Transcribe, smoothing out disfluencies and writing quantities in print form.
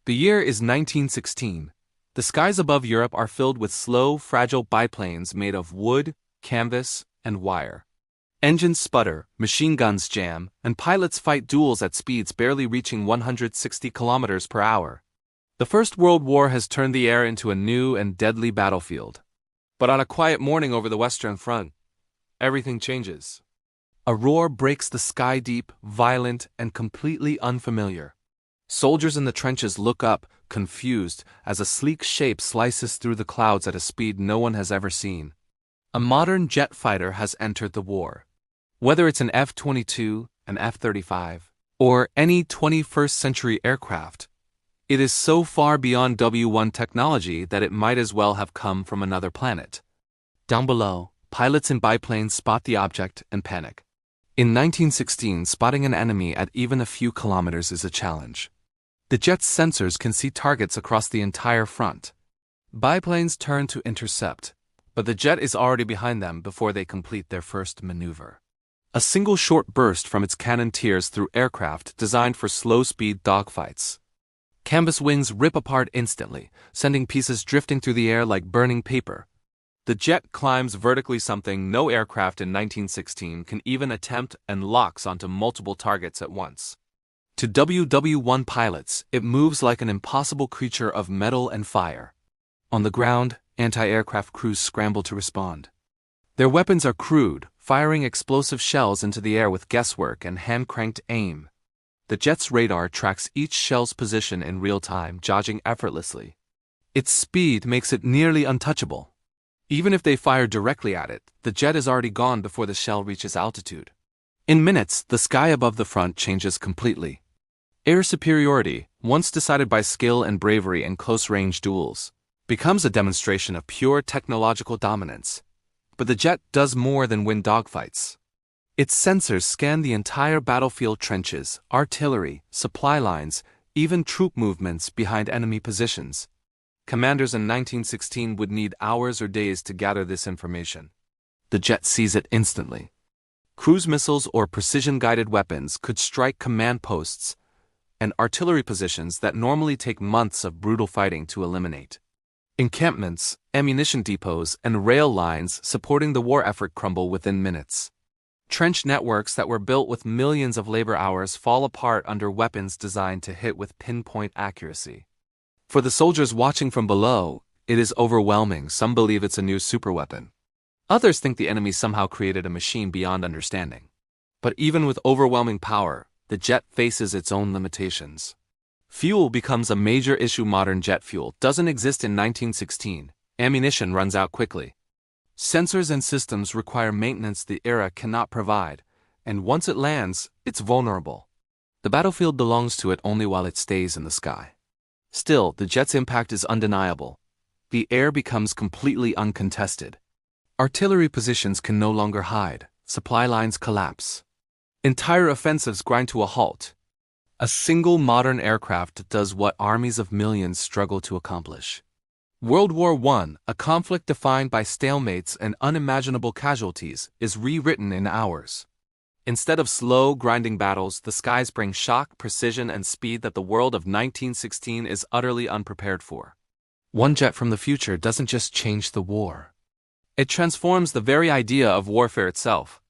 The year is 1916. The skies above Europe are filled with slow, fragile biplanes made of wood, canvas, and wire. Engines sputter, machine guns jam, and pilots fight duels at speeds barely reaching 160 kilometers per hour. The First World War has turned the air into a new and deadly battlefield. But on a quiet morning over the Western Front, everything changes. A roar breaks the sky deep, violent, and completely unfamiliar. Soldiers in the trenches look up, confused, as a sleek shape slices through the clouds at a speed no one has ever seen. A modern jet fighter has entered the war. Whether it's an F-22, an F-35, or any 21st century aircraft, it is so far beyond W1 technology that it might as well have come from another planet. Down below, pilots in biplanes spot the object and panic. In 1916, spotting an enemy at even a few kilometers is a challenge. The jet's sensors can see targets across the entire front. Biplanes turn to intercept, but the jet is already behind them before they complete their first maneuver. A single short burst from its cannon tears through aircraft designed for slow-speed dogfights. Canvas wings rip apart instantly, sending pieces drifting through the air like burning paper. The jet climbs vertically, something no aircraft in 1916 can even attempt, and locks onto multiple targets at once. To WW1 pilots, it moves like an impossible creature of metal and fire. On the ground, anti-aircraft crews scramble to respond. Their weapons are crude, firing explosive shells into the air with guesswork and hand-cranked aim. The jet's radar tracks each shell's position in real time, dodging effortlessly. Its speed makes it nearly untouchable. Even if they fire directly at it, the jet is already gone before the shell reaches altitude. In minutes, the sky above the front changes completely. Air superiority, once decided by skill and bravery in close-range duels, becomes a demonstration of pure technological dominance. But the jet does more than win dogfights. Its sensors scan the entire battlefield: trenches, artillery, supply lines, even troop movements behind enemy positions. Commanders in 1916 would need hours or days to gather this information. The jet sees it instantly. Cruise missiles or precision-guided weapons could strike command posts and artillery positions that normally take months of brutal fighting to eliminate. Encampments, ammunition depots, and rail lines supporting the war effort crumble within minutes. Trench networks that were built with millions of labor hours fall apart under weapons designed to hit with pinpoint accuracy. For the soldiers watching from below, it is overwhelming. Some believe it's a new superweapon. Others think the enemy somehow created a machine beyond understanding. But even with overwhelming power, the jet faces its own limitations. Fuel becomes a major issue. Modern jet fuel doesn't exist in 1916. Ammunition runs out quickly. Sensors and systems require maintenance the era cannot provide, and once it lands, it's vulnerable. The battlefield belongs to it only while it stays in the sky. Still, the jet's impact is undeniable. The air becomes completely uncontested. Artillery positions can no longer hide. Supply lines collapse. Entire offensives grind to a halt. A single modern aircraft does what armies of millions struggle to accomplish. World War I, a conflict defined by stalemates and unimaginable casualties, is rewritten in hours. Instead of slow, grinding battles, the skies bring shock, precision, and speed that the world of 1916 is utterly unprepared for. One jet from the future doesn't just change the war. It transforms the very idea of warfare itself.